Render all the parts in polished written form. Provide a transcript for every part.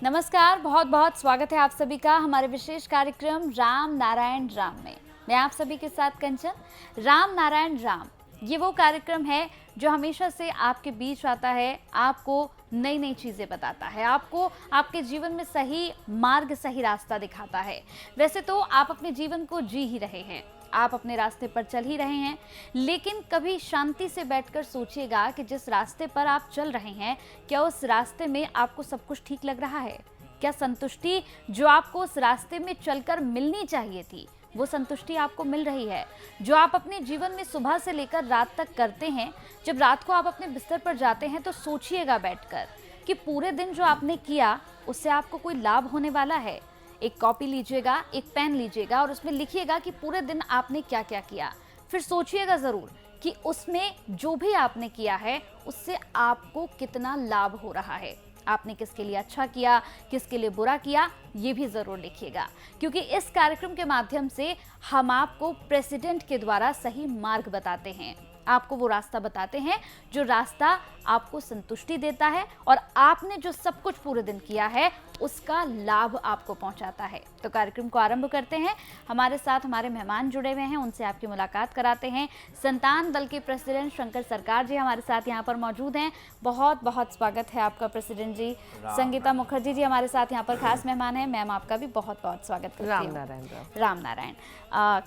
नमस्कार, बहुत बहुत स्वागत है आप सभी का हमारे विशेष कार्यक्रम राम नारायण राम में। मैं आप सभी के साथ कंचन। राम नारायण राम ये वो कार्यक्रम है जो हमेशा से आपके बीच आता है, आपको नई नई चीज़ें बताता है, आपको आपके जीवन में सही मार्ग, सही रास्ता दिखाता है। वैसे तो आप अपने जीवन को जी ही रहे हैं, आप अपने रास्ते पर चल ही रहे हैं, लेकिन कभी शांति से बैठकर सोचिएगा कि जिस रास्ते पर आप चल रहे हैं, क्या उस रास्ते में आपको सब कुछ ठीक लग रहा है? क्या संतुष्टि जो आपको उस रास्ते में चलकर मिलनी चाहिए थी, वो संतुष्टि आपको मिल रही है? जो आप अपने जीवन में सुबह से लेकर रात तक करते हैं, जब रात को आप अपने बिस्तर पर जाते हैं तो सोचिएगा बैठकर कि पूरे दिन जो आपने किया उससे आपको कोई लाभ होने वाला है। एक कॉपी लीजिएगा, एक पेन लीजिएगा और उसमें लिखिएगा कि पूरे दिन आपने क्या क्या किया। फिर सोचिएगा ज़रूर कि उसमें जो भी आपने किया है उससे आपको कितना लाभ हो रहा है। आपने किसके लिए अच्छा किया, किसके लिए बुरा किया, ये भी ज़रूर लिखिएगा, क्योंकि इस कार्यक्रम के माध्यम से हम आपको प्रेसिडेंट के द्वारा सही मार्ग बताते हैं। आपको वो रास्ता बताते हैं जो रास्ता आपको संतुष्टि देता है और आपने जो सब कुछ पूरे दिन किया है उसका लाभ आपको पहुंचाता है। तो कार्यक्रम को आरंभ करते हैं। हमारे साथ हमारे मेहमान जुड़े हुए हैं, उनसे आपकी मुलाकात कराते हैं। संतान दल के प्रेसिडेंट शंकर सरकार जी हमारे साथ यहाँ पर मौजूद हैं। बहुत बहुत स्वागत है आपका प्रेसिडेंट जी। संगीता मुखर्जी जी हमारे साथ यहाँ पर खास मेहमान हैं। मैम, आपका भी बहुत बहुत स्वागत करती हूँ। राम नारायण राम नारायण।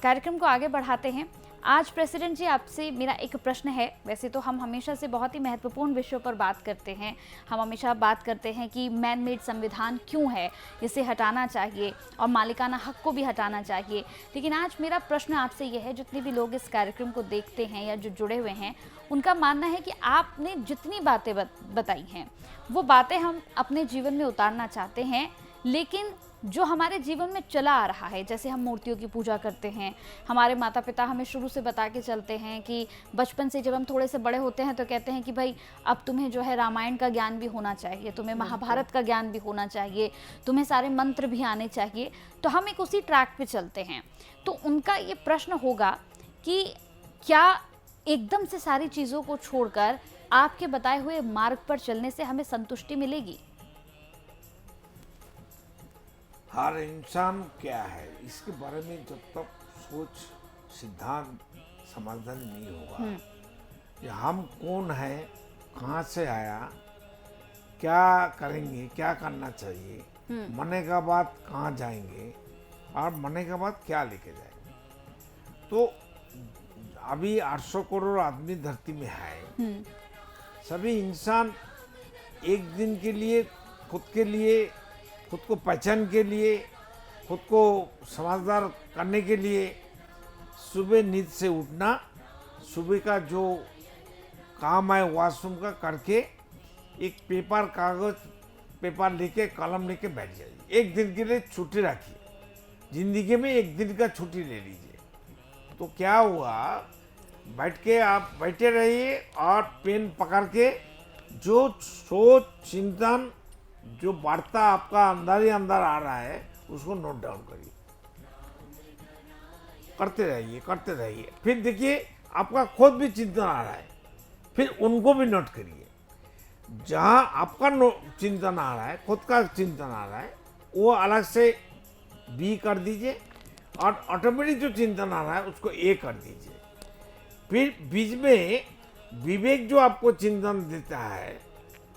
कार्यक्रम को आगे बढ़ाते हैं। आज प्रेसिडेंट जी आपसे मेरा एक प्रश्न है। वैसे तो हम हमेशा से बहुत ही महत्वपूर्ण विषयों पर बात करते हैं। हम हमेशा बात करते हैं कि मैन मेड संविधान क्यों है, इसे हटाना चाहिए और मालिकाना हक को भी हटाना चाहिए। लेकिन आज मेरा प्रश्न आपसे यह है, जितने भी लोग इस कार्यक्रम को देखते हैं या जो जुड़े हुए हैं, उनका मानना है कि आपने जितनी बातें बताई हैं वो बातें हम अपने जीवन में उतारना चाहते हैं, लेकिन जो हमारे जीवन में चला आ रहा है, जैसे हम मूर्तियों की पूजा करते हैं, हमारे माता पिता हमें शुरू से बता के चलते हैं कि बचपन से जब हम थोड़े से बड़े होते हैं तो कहते हैं कि भाई अब तुम्हें जो है रामायण का ज्ञान भी होना चाहिए, तुम्हें महाभारत का ज्ञान भी होना चाहिए, तुम्हें सारे मंत्र भी आने चाहिए। तो हम एक उसी ट्रैक पे चलते हैं। तो उनका ये प्रश्न होगा कि क्या एकदम से सारी चीज़ों को छोड़कर आपके बताए हुए मार्ग पर चलने से हमें संतुष्टि मिलेगी? हर इंसान क्या है इसके बारे में जब तक सोच सिद्धांत समाधान नहीं होगा कि हम कौन है, कहाँ से आया, क्या करेंगे, क्या करना चाहिए, मरने का बाद कहाँ जाएंगे और मरने के बाद क्या लेके जाएंगे। तो अभी 800 करोड़ आदमी धरती में है। सभी इंसान एक दिन के लिए खुद को पहचान के लिए, खुद को समझदार करने के लिए सुबह नींद से उठना, सुबह का जो काम है वॉशरूम का करके एक पेपर लेके कलम लेके बैठ जाइए। एक दिन के लिए छुट्टी रखिए, जिंदगी में एक दिन का छुट्टी ले लीजिए। तो क्या हुआ, आप बैठे रहिए और पेन पकड़ के जो सोच चिंतन जो वार्ता आपका अंदर ही अंदर आ रहा है उसको नोट डाउन करिए, करते रहिए। फिर देखिए आपका खुद भी चिंतन आ रहा है, फिर उनको भी नोट करिए। जहाँ आपका चिंतन आ रहा है, खुद का चिंतन आ रहा है, वो अलग से बी कर दीजिए और ऑटोमेटिक जो चिंतन आ रहा है उसको ए कर दीजिए। फिर बीच में विवेक जो आपको चिंतन देता है,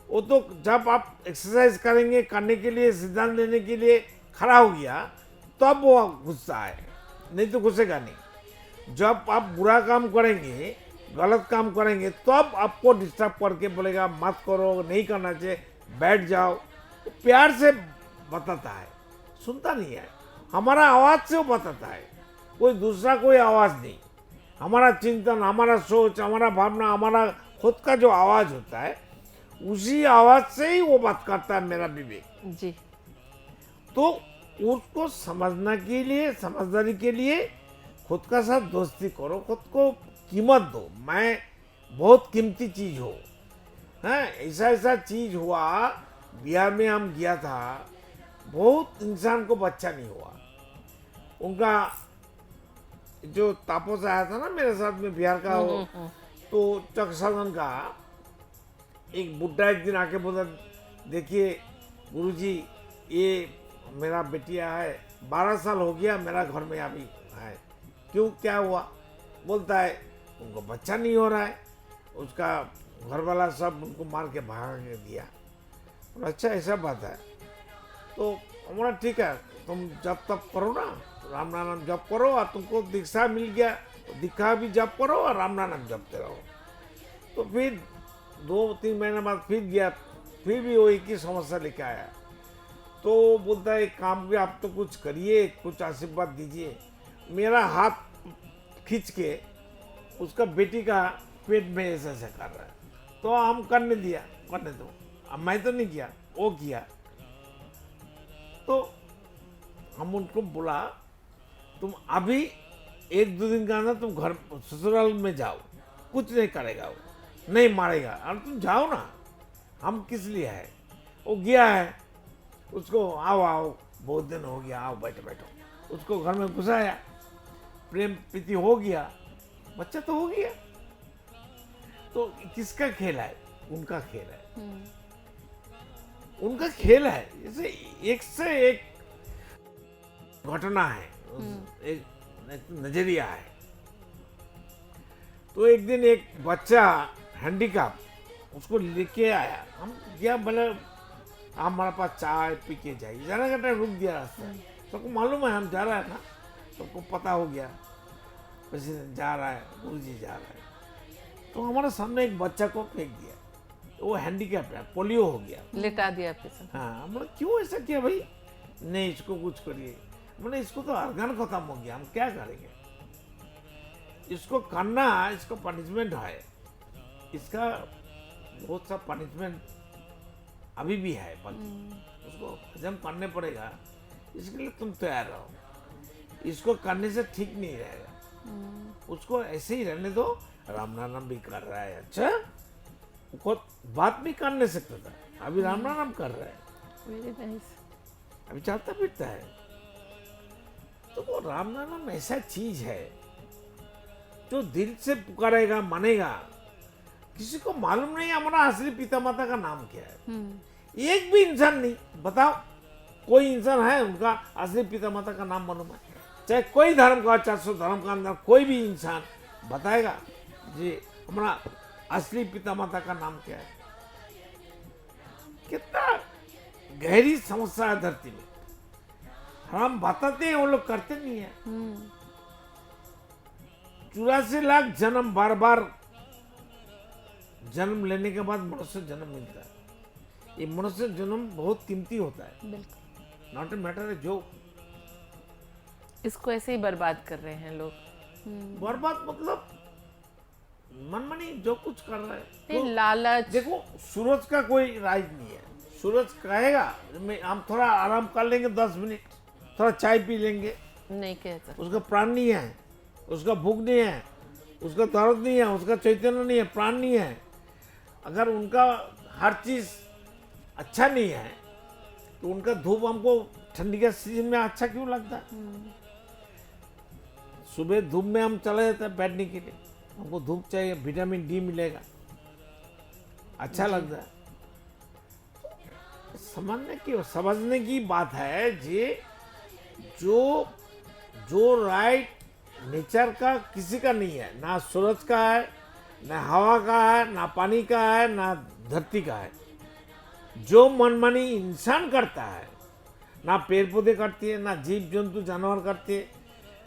वो तो जब आप एक्सरसाइज करेंगे, करने के लिए, सिद्धांत लेने के लिए खड़ा हो गया तब वो गुस्सा है, नहीं तो घुसेगा नहीं। जब आप बुरा काम करेंगे, गलत काम करेंगे, तब आपको डिस्टर्ब करके बोलेगा मत करो, नहीं करना चाहिए, बैठ जाओ। तो प्यार से बताता है, सुनता नहीं है, हमारा आवाज़ से वो बताता है, कोई दूसरा कोई आवाज़ नहीं। हमारा चिंतन, हमारा सोच, हमारा भावना, हमारा खुद का जो आवाज़ होता है, उसी आवाज से ही वो बात करता है मेरा विवेक जी। तो उसको समझने के लिए, समझदारी के लिए खुद का साथ दोस्ती करो, खुद को कीमत दो। मैं बहुत कीमती चीज हो है, ऐसा चीज हुआ। बिहार में हम गया था, बहुत इंसान को बच्चा नहीं हुआ। उनका जो तापस आया था ना मेरे साथ में बिहार का, तो चकसाधन का एक बुड्ढा एक दिन आके बोला, देखिए गुरुजी ये मेरा बेटिया है 12 साल हो गया मेरा घर में अभी है, क्यों क्या हुआ? बोलता है उनको बच्चा नहीं हो रहा है, उसका घर वाला सब उनको मार के भाग दिया। बोला अच्छा ऐसा बात है, तो हमारा ठीक है, तुम जब तब करो ना, राम नाम जप करो, और तुमको दीक्षा मिल गया तो दीक्षा भी जप करो और राम नाम जपते रहो। तो फिर 2-3 महीने बाद फिर गया, फिर भी वो एक ही समस्या लेके आया। तो बोलता है एक काम भी आप तो कुछ करिए, कुछ आशीर्वाद दीजिए। मेरा हाथ खींच के उसका बेटी का पेट में ऐसा ऐसा कर रहा है, तो हम करने दिया, करने दो। अब मैं तो नहीं किया, वो किया। तो हम उनको बोला तुम अभी 1-2 दिन का अंदर तुम घर ससुराल में जाओ, कुछ नहीं करेगा वो, नहीं मारेगा, और तुम जाओ ना, हम किस लिए है। वो गया है, उसको आओ आओ बहुत दिन हो गया, आओ बैठो बैठो, उसको घर में घुसाया, प्रेम प्रीति हो गया, बच्चा तो हो गया। तो किसका खेल है? उनका खेल है, उनका खेल है। जैसे एक से एक घटना है, एक नजरिया है। तो एक दिन एक बच्चा हैंडीकैप उसको लेके आया, हम गया, बोले हमारे पास चाय पी के जाइए, जाने का टाइम रुक दिया रास्ता, सबको मालूम है हम जा रहा है ना, सबको पता हो गया प्रेसिडेंट जा रहा है, गुरुजी जा रहा है। तो हमारे सामने एक बच्चा को फेंक दिया, वो हैंडीकैप है, पोलियो हो गया, लिटा दिया आपके साथ। हाँ। बोला क्यों ऐसा किया भाई? नहीं इसको कुछ करिए। बोले इसको तो अर्गन खत्म हो गया, हम क्या करेंगे? इसको करना, इसको पनिशमेंट है, इसका बहुत सा पनिशमेंट अभी भी है, उसको हजम करने पड़ेगा, इसके लिए तुम तैयार रहो। इसको करने से ठीक नहीं रहेगा, उसको ऐसे ही रहने दो। राम नाम भी कर रहा है, अच्छा वो बात भी कर नहीं सकता था, अभी राम नाम कर रहा है, वेरी नाइस, अभी चलता फिरता है। तो वो राम नाम ऐसा चीज है जो दिल से पुकारेगा, मानेगा। किसी को मालूम नहीं हमारा असली पिता माता का नाम क्या है, एक भी इंसान नहीं। बताओ कोई इंसान है उनका असली पिता माता का नाम मालूम है? चाहे कोई धर्म का, 400 धर्म का अंदर कोई भी इंसान बताएगा जी हमारा असली पिता माता का नाम क्या है? कितना गहरी समस्या है धरती में, हम बताते हैं वो लोग करते नहीं है। 84 लाख जन्म, बार बार जन्म लेने के बाद मनुष्य जन्म मिलता है। ये मनुष्य जन्म बहुत कीमती होता है, बिल्कुल। नॉट ए मैटर है जो इसको ऐसे ही बर्बाद कर रहे हैं लोग। बर्बाद मतलब मनमानी जो कुछ कर रहा है। नहीं, तो लालच। देखो सूरज का कोई राइट नहीं है, सूरज कहेगा हम थोड़ा आराम कर लेंगे 10 मिनट, थोड़ा चाय पी लेंगे, नहीं कहता। उसका प्राण नहीं है, उसका भूख नहीं है, उसका दर्द नहीं है, उसका चैतन्य नहीं है, प्राण नहीं है। अगर उनका हर चीज अच्छा नहीं है तो उनका धूप हमको ठंडी के सीजन में अच्छा क्यों लगता है? सुबह धूप में हम चले जाते हैं बैठने के लिए, हमको धूप चाहिए, विटामिन डी मिलेगा, अच्छा लगता है। समझने की बात है जी, जो राइट नेचर का किसी का नहीं है, ना सूरज का है, ना हवा का है, ना पानी का है, ना धरती का है। जो मनमानी इंसान करता है, ना पेड़ पौधे करती है, ना जीव जंतु जानवर करते हैं,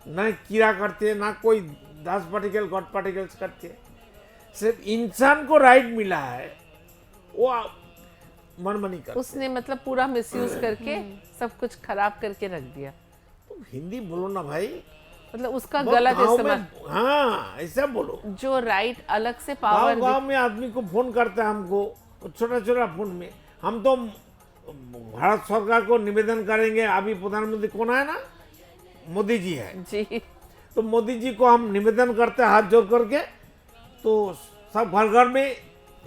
ना कीड़ा करते हैं, ना कोई 10 पार्टिकल गॉड पार्टिकल्स करते हैं। सिर्फ इंसान को राइट मिला है, वो मनमानी करते। उसने मतलब पूरा मिसयूज करके सब कुछ खराब करके रख दिया। तो हिंदी बोलो ना भाई, मतलब उसका बहुत गलत गाँव इस्तेमाल। में, हाँ ऐसा बोलो। जो राइट अलग से पावर गाँव में आदमी को फोन करता है हमको, छोटा छोटा फोन में। हम तो भारत सरकार को निवेदन करेंगे, अभी प्रधानमंत्री कौन है ना, मोदी जी है जी, तो मोदी जी को हम निवेदन करते हैं हाथ जोड़ करके, तो सब घर घर में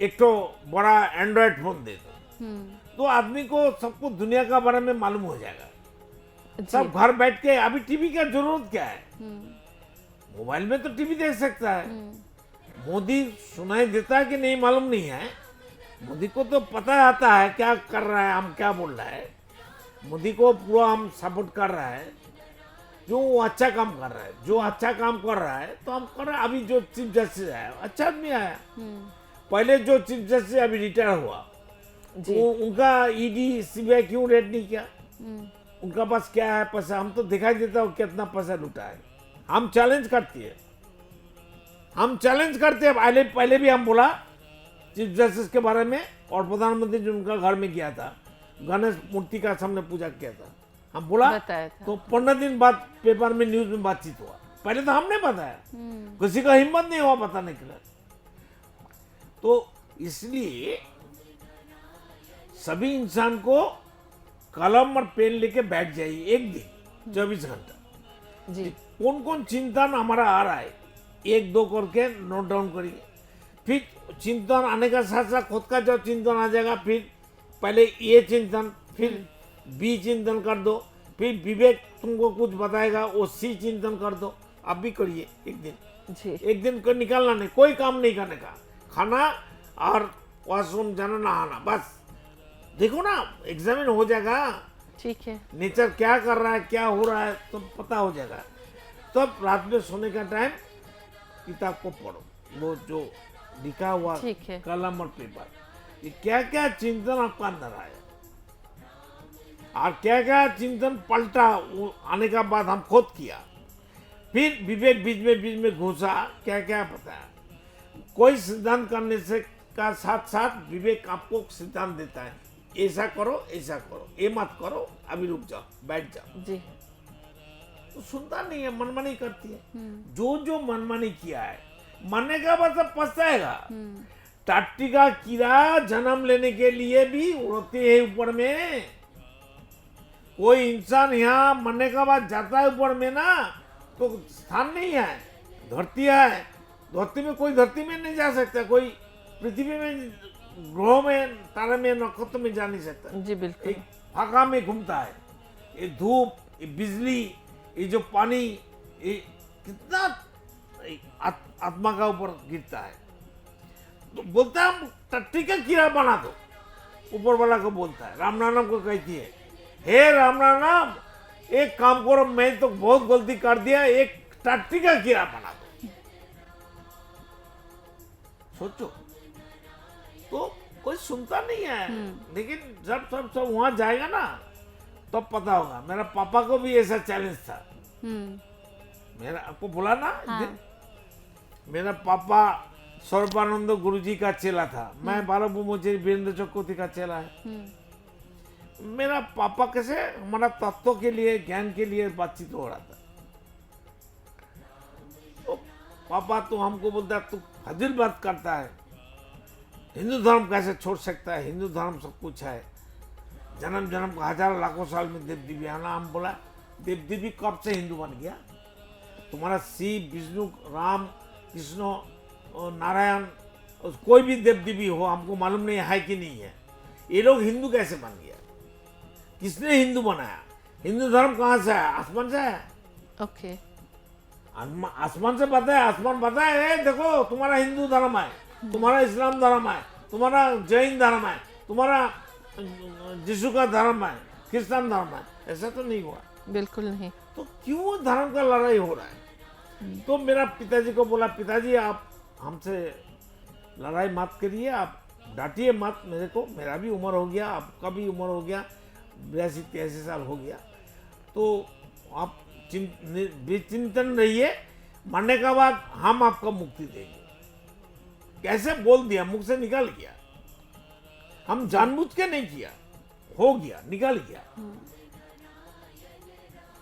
एक तो बड़ा एंड्रॉयड फोन दे दो, तो आदमी को सबको दुनिया का बारे में मालूम हो जाएगा। सब घर बैठ के, अभी टीवी का जरूरत क्या है, मोबाइल में तो टीवी देख सकता है। मोदी सुनाई देता है कि नहीं मालूम नहीं है, मोदी को तो पता आता है क्या कर रहा है, हम क्या बोल रहा है। मोदी को पूरा हम सपोर्ट कर रहा है, जो वो अच्छा काम कर रहा है, जो अच्छा काम कर रहा है तो हम कर रहे हैं। अभी जो चीफ जस्टिस आया अच्छा आदमी आया, पहले जो चीफ जस्टिस अभी रिटायर हुआ जी। वो उनका ईडी सीबीआई क्यों रेड नहीं किया? उनका पास क्या है पैसा? हम तो दिखाई देता हो कितना पैसा लूटा है। हम चैलेंज करते हैं, हम चैलेंज करते हैं। पहले भी हम बोला चीफ जस्टिस के बारे में, और प्रधानमंत्री जो उनका घर में गया था, गणेश मूर्ति का सामने पूजा किया था, हम बोला बताया था। तो 15 दिन बाद पेपर में न्यूज में बातचीत हुआ। पहले तो हमने बताया, किसी का हिम्मत नहीं हुआ बताने के लिए। तो इसलिए सभी इंसान को कलम और पेन लेके बैठ जाइए एक दिन 24 घंटा। जी। कौन कौन चिंतन हमारा आ रहा है एक दो करके नोट डाउन करिए। फिर चिंतन आने का साथ साथ खुद का जो चिंतन आ जाएगा, फिर पहले ये चिंतन, फिर बी चिंतन कर दो, फिर विवेक तुमको कुछ बताएगा वो सी चिंतन कर दो। आप भी करिए एक दिन, जी। एक दिन को निकालना नहीं, कोई काम नहीं करने का, खाना और वॉशरूम जाना नहाना, बस देखो ना एग्जामिन हो जाएगा। ठीक है। नेचर क्या कर रहा है, क्या हो रहा है तो पता हो जाएगा। तब रात में सोने का टाइम किताब को पढ़ो, वो जो लिखा हुआ ठीक है। कलम और पेपर, ये क्या क्या चिंतन आपका अंदर आया और क्या क्या चिंतन पलटा, वो आने का बाद हम खुद किया। फिर विवेक बीच में घुसा, क्या क्या पता है। कोई सिद्धांत करने से का साथ साथ विवेक आपको सिद्धांत देता है, ऐसा करो ऐसा करो, ये मत करो, अभी रुक जाओ, बैठ जाओ। जी। तो सुनता नहीं है, मनमानी करती है। जो मनमानी किया है, मरने का बाद सब पछताएगा। टट्टी का कीड़ा जन्म लेने के लिए भी उड़ते हैं ऊपर में। कोई इंसान यहाँ मरने का बाद जाता है ऊपर में ना, तो स्थान नहीं है, धरती है। धरती में कोई धरती में नहीं जा सकता, कोई पृथ्वी में, ग्रह में, तारे में, नक्षत्र में जा नहीं सकता। जी बिल्कुल। एक फाका में घूमता है। ये धूप, ये बिजली, ये जो पानी, ये कितना आत्मा का ऊपर गिरता है। तो बोलता है टट्टी का कीड़ा बना दो, ऊपर वाला को बोलता है। राम नाम को कहती है, हे राम नाम, एक काम करो, मैं तो बहुत गलती कर दिया, एक टट्टी का कीड़ा बना दो। सोचो, तो कोई सुनता नहीं है। लेकिन जब सब वहां जाएगा ना तब पता होगा। मेरा पापा को भी ऐसा चैलेंज था। मेरा आपको बोला ना, हाँ। मेरा पापा सर्बानंद गुरुजी का चेला था, मैं बारह ब्रह्मचारी वीरेंद्र चक्रवर्ती का चेला है। मेरा पापा कैसे हमारा तत्व के लिए, ज्ञान के लिए बातचीत हो रहा था। तो पापा तो हमको बोलता है, तू फजिल बात करता है, हिंदू धर्म कैसे छोड़ सकता है, हिंदू धर्म सब कुछ है, जन्म जन्म का हजारों लाखों साल में देव देवी आना। हम बोला देव देवी कब से हिंदू बन गया? तुम्हारा शिव, विष्णु, राम, कृष्ण और नारायण, कोई भी देव देवी हो, हमको मालूम नहीं है कि नहीं है, ये लोग हिंदू कैसे बन गया? किसने हिंदू बनाया? हिंदू धर्म कहाँ से आया? आसमान से आया। ओके। आसमान से बताया, आसमान बताया, देखो तुम्हारा हिंदू धर्म है, तुम्हारा इस्लाम धर्म है, तुम्हारा जैन धर्म है, तुम्हारा यीशु का धर्म है, क्रिश्चियन धर्म है। ऐसा तो नहीं हुआ। बिल्कुल नहीं। तो क्यों धर्म का लड़ाई हो रहा है? तो मेरा पिताजी को बोला, पिताजी आप हमसे लड़ाई मत करिए, आप डांटिए मत मेरे को, मेरा भी उम्र हो गया, आपका भी उम्र हो गया, 82-83 साल हो गया, तो आप चिंतन रहिए, मरने के बाद हम आपको मुक्ति देंगे। कैसे बोल दिया, मुख से निकल गया। हम जानबूझ के नहीं किया, हो गया, निकल गया।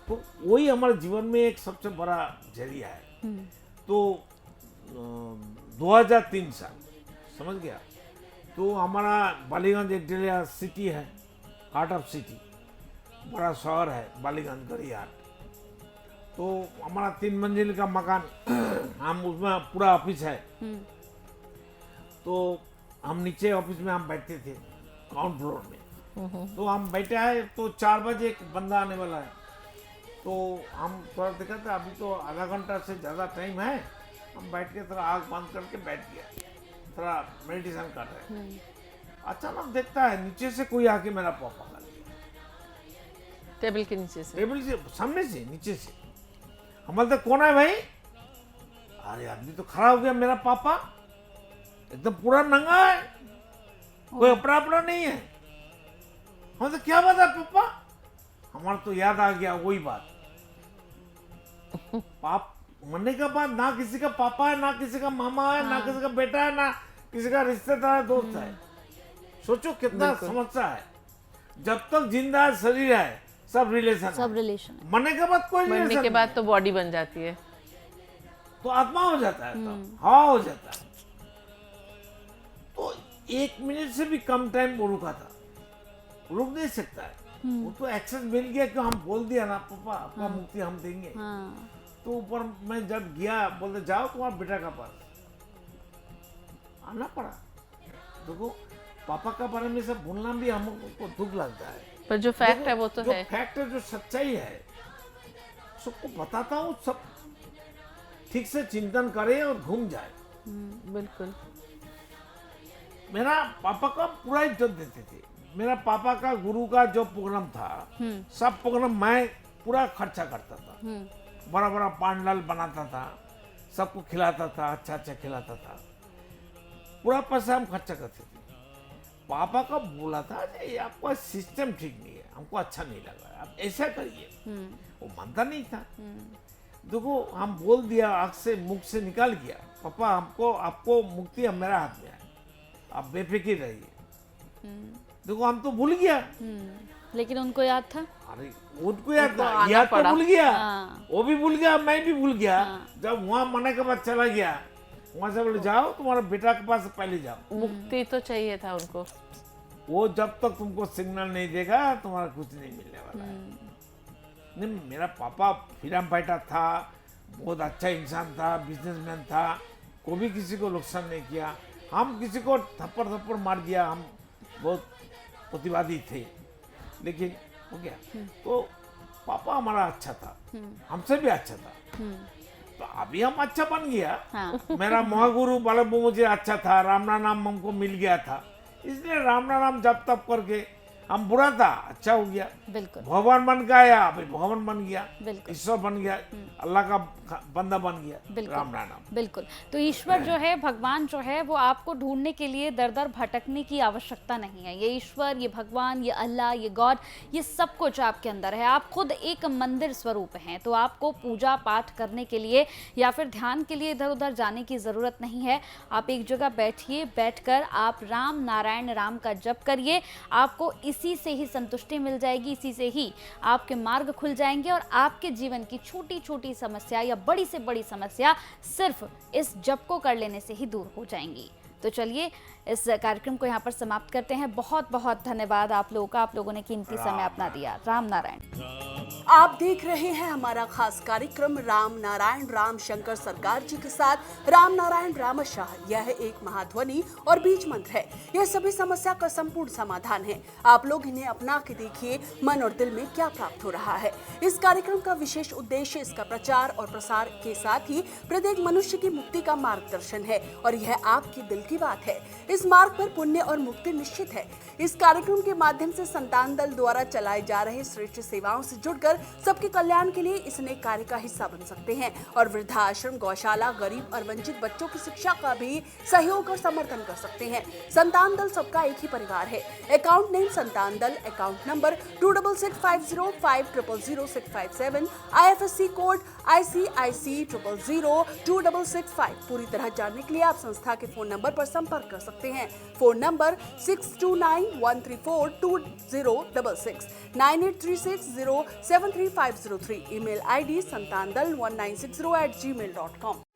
तो वही हमारे जीवन में एक सबसे बड़ा जरिया है। तो 2003 साल समझ गया, तो हमारा बालीगंज एक डेलिया सिटी है, हार्ट ऑफ सिटी, बड़ा शहर है बालीगंज गड़ियाहाट। तो हमारा 3 मंजिल का मकान, हम उसमें पूरा ऑफिस है। तो हम नीचे ऑफिस में हम बैठते थे ग्राउंड फ्लोर में। तो हम बैठे आए तो 4 बजे एक बंदा आने वाला है। तो हम थोड़ा देखा था, अभी तो आधा घंटा से ज़्यादा टाइम है, हम बैठ के थोड़ा आँख बंद करके बैठ गया, थोड़ा मेडिटेशन कर रहे हैं। अचानक देखता है नीचे से कोई आके मेरा पाँव पकड़ लिया। टेबल के नीचे से। टेबल से सामने से नीचे से। हम बोलते कौन है भाई? अरे आदमी तो खड़ा हो गया, मेरा पापा एकदम पूरा नंगा है, कोई अपना अपना नहीं है। हम तो क्या बात है पापा? हमारा तो याद आ गया वही बात। पाप मरने के बाद ना किसी का पापा है, ना किसी का मामा है, ना किसी का बेटा है, ना किसी का रिश्तेदार है, दोस्त है। सोचो कितना समस्या है। जब तक जिंदा है, शरीर है, सब रिलेशन, सब रिलेशन। मरने के बाद कोई मरने रिलेशन के बाद तो बॉडी बन जाती है, तो आत्मा हो जाता है, तो हवा हो जाता है। तो 1 मिनट से भी कम टाइम वो रुका था, रुक नहीं सकता है। वो तो एक्सेस मिल गया कि हम बोल दिया ना पापा आपका मुक्ति हम देंगे। तो ऊपर मैं जब गया, बोलते जाओ तुम्हारे बेटा का पास, आना पड़ा। देखो पापा का बारे में सब बोलना भी हमको दुख लगता है, पर जो फैक्ट है वो तो जो है। फैक्ट है, जो सच्चाई है, सबको बताता हूँ, सब ठीक से चिंतन करे और घूम जाए। बिल्कुल। मेरा पापा का पूरा इज्जत देते थे। मेरा पापा का गुरु का जो प्रोग्राम था, सब प्रोग्राम मैं पूरा खर्चा करता था। बड़ा बड़ा पांडाल बनाता था, सबको खिलाता था, अच्छा अच्छा खिलाता था, पूरा पैसा हम खर्चा करते थे। पापा का बोला था ये आपका सिस्टम ठीक नहीं है, हमको अच्छा नहीं लगा, आप ऐसा करिए। वो मानता नहीं था। देखो हम बोल दिया, आँख से मुख से निकाल गया, पापा हमको आपको मुक्ति अब मेरा हाथ में है, आप बेफिक्र रहिए। देखो हम तो भूल गया, लेकिन उनको याद था। अरे उनको याद था, याद तो भूल गया, वो भी भूल गया, मैं भी भूल गया। जब वहाँ मरने के बाद चला गया, वहां से बोले जाओ तुम्हारे बेटा के पास पहले जाओ। मुक्ति तो चाहिए था उनको। वो जब तक तुमको सिग्नल नहीं देगा तुम्हारा कुछ नहीं मिलने वाला है। नहीं, मेरा पापा फ्रीडम फाइटर था, बहुत अच्छा इंसान था, बिजनेसमैन था, कभी किसी को नुकसान नहीं किया। हम किसी को थप्पड़ थप्पड़ मार दिया, हम बहुत प्रतिवादी थे, लेकिन हो गया। तो पापा हमारा अच्छा था, हमसे भी अच्छा था। तो अभी हम अच्छा बन गया। मेरा महागुरु बालक मुझे अच्छा था, राम नाम हमको मिल गया था, इसलिए राम नाम जप तप करके हम बुरा था, अच्छा हो गया। बिल्कुल। भगवान बन गया, अभी भगवान बन गया, बिल्कुल। ईश्वर बन गया, अल्लाह का बंदा बन गया। बिल्कुल। राम नाम। बिल्कुल। तो ईश्वर जो है, भगवान जो है, वो आपको ढूंढने के लिए दर दर भटकने की आवश्यकता नहीं है। ये ईश्वर, ये भगवान, ये अल्लाह, ये गॉड, ये सब कुछ आपके अंदर है। आप खुद एक मंदिर स्वरूप हैं। तो आपको पूजा पाठ करने के लिए या फिर ध्यान के लिए इधर उधर जाने की ज़रूरत नहीं है। आप एक जगह बैठिए, बैठकर आप राम नारायण राम का जप करिए। आपको इसी से ही संतुष्टि मिल जाएगी, इसी से ही आपके मार्ग खुल जाएंगे और आपके जीवन की छोटी छोटी समस्या या बड़ी से बड़ी समस्या सिर्फ इस जप को कर लेने से ही दूर हो जाएंगी। तो चलिए इस कार्यक्रम को यहाँ पर समाप्त करते हैं। बहुत बहुत धन्यवाद आप लोगों का, आप लोगों ने कीमती समय अपना दिया। राम नारायण। आप देख रहे हैं हमारा खास कार्यक्रम राम नारायण राम शंकर सरकार जी के साथ राम नारायण रामशाह। यह एक महाध्वनि और बीज मंत्र है। यह सभी समस्या का संपूर्ण समाधान है। आप लोग इन्हें अपना के देखिए, मन और दिल में क्या प्राप्त हो रहा है। इस कार्यक्रम का विशेष उद्देश्य इसका प्रचार और प्रसार के साथ ही प्रत्येक मनुष्य की मुक्ति का मार्गदर्शन है और यह आपकी दिल की बात है। इस मार्ग पर पुण्य और मुक्ति निश्चित है। इस कार्यक्रम के माध्यम से संतान दल द्वारा चलाए जा रहे श्रेष्ठ सेवाओं से जुड़कर सबके कल्याण के लिए इस नेक कार्य का हिस्सा बन सकते हैं और वृद्धाश्रम, गौशाला, गरीब और वंचित बच्चों की शिक्षा का भी सहयोग और समर्थन कर सकते हैं। संतान दल सबका एक ही परिवार है। अकाउंट नेम संतान दल, account number 266505000657, IFSC code ICIC 000265। पूरी तरह जानने के लिए आप संस्था के फोन नंबर पर संपर्क कर सकते हैं। Phone number 6291342066, 9836073503। Email ID santandal1960@gmail.com।